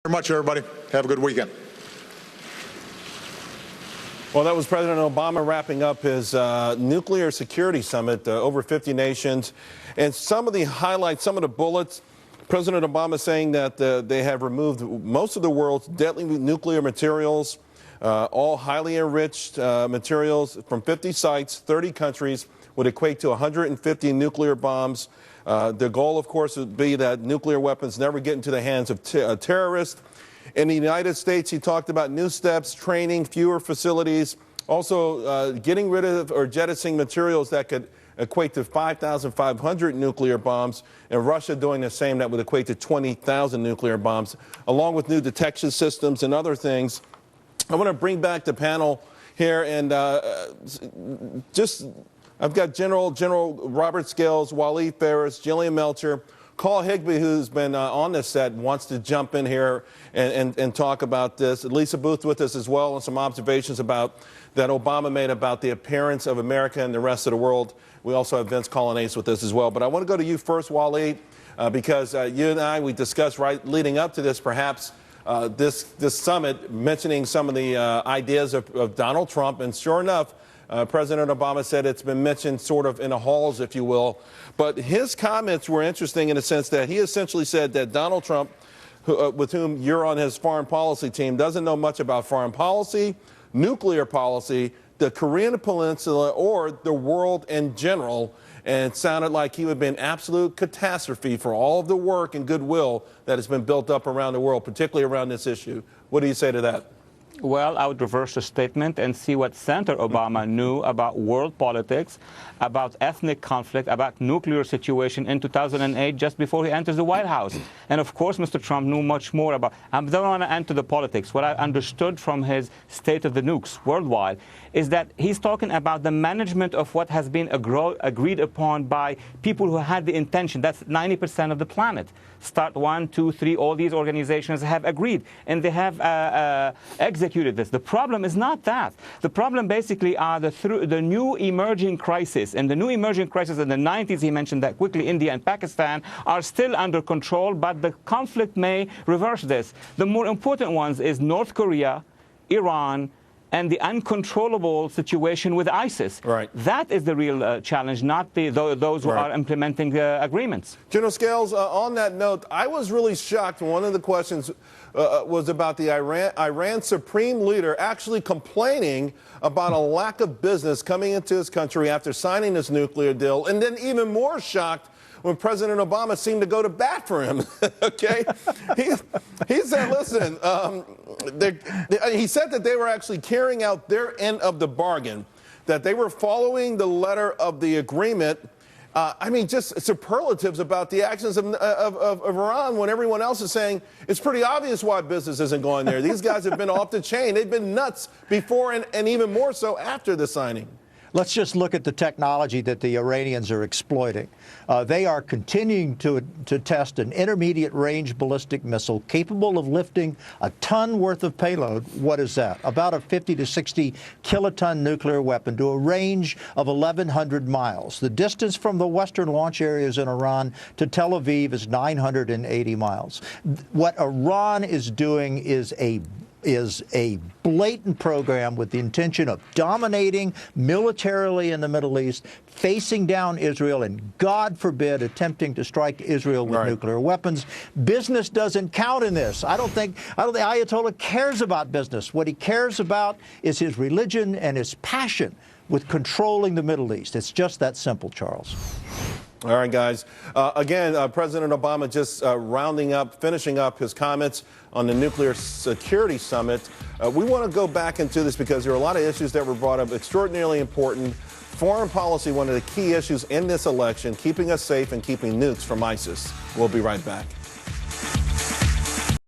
Very much, everybody. Have a good weekend. Well, that was President Obama wrapping up his nuclear security summit, over 50 nations. And some of the highlights, some of the bullets, President Obama saying that they have removed most of the world's deadly nuclear materials, all highly enriched materials from 50 sites, 30 countries, would equate to 150 nuclear bombs. The goal, of course, would be that nuclear weapons never get into the hands of terrorists. In the United States, he talked about new steps, training, fewer facilities, also getting rid of or jettisoning materials that could equate to 5,500 nuclear bombs, and Russia doing the same, that would equate to 20,000 nuclear bombs, along with new detection systems and other things. I want to bring back the panel here and I've got General Robert Scales, Waleed Ferris, Jillian Melcher, Carl Higbee, who's been on this set, wants to jump in here and talk about this. Lisa Booth with us as well, and some observations about that Obama made about the appearance of America and the rest of the world. We also have Vince Colonnese with us as well. But I want to go to you first, Waleed, because you and I, we discussed right leading up to this, perhaps this summit, mentioning some of the ideas of Donald Trump, and sure enough, President Obama said it's been mentioned sort of in the halls, if you will. But his comments were interesting in the sense that he essentially said that Donald Trump, with whom you're on his foreign policy team, doesn't know much about foreign policy, nuclear policy, the Korean Peninsula, or the world in general. And it sounded like he would be an absolute catastrophe for all of the work and goodwill that has been built up around the world, particularly around this issue. What do you say to that? Well, I would reverse the statement and see what Senator Obama knew about world politics, about ethnic conflict, about nuclear situation in 2008, just before he enters the White House. And of course, Mr. Trump knew much more about. I don't want to enter the politics. What I understood from his State of the Nukes worldwide is that he's talking about the management of what has been agreed upon by people who had the intention. That's 90% of the planet. START 1, 2, 3, all these organizations have agreed, and they have executed this. The problem is not that. The problem basically are the new emerging crisis. And the new emerging crisis in the 90s, he mentioned that quickly, India and Pakistan are still under control, but the conflict may reverse this. The more important ones is North Korea, Iran, and the uncontrollable situation with ISIS. Right. That is the real challenge, not those who are implementing agreements. General Scales, on that note, I was really shocked. One of the questions was about the Iran supreme leader actually complaining about a lack of business coming into his country after signing this nuclear deal, and then even more shocked when President Obama seemed to go to bat for him. Okay? He said, listen, he said that they were actually carrying out their end of the bargain, that they were following the letter of the agreement. I mean, just superlatives about the actions of Iran when everyone else is saying it's pretty obvious why business isn't going there. These guys have been off the chain. They've been nuts before and even more so after the signing. Let's just look at the technology that the Iranians are exploiting. They are continuing to test an intermediate-range ballistic missile capable of lifting a ton worth of payload. What is that? About a 50 to 60 kiloton nuclear weapon to a range of 1,100 miles. The distance from the western launch areas in Iran to Tel Aviv is 980 miles. What Iran is doing is a blatant program with the intention of dominating militarily in the Middle East, facing down Israel, and God forbid attempting to strike Israel with nuclear weapons. Business doesn't count in this. I don't think the Ayatollah cares about business. What he cares about is his religion and his passion with controlling the Middle East. It's just that simple, Charles. All right, guys. Again, President Obama just finishing up his comments on the Nuclear Security Summit. We want to go back into this because there are a lot of issues that were brought up, extraordinarily important. Foreign policy, one of the key issues in this election, keeping us safe and keeping nukes from ISIS. We'll be right back.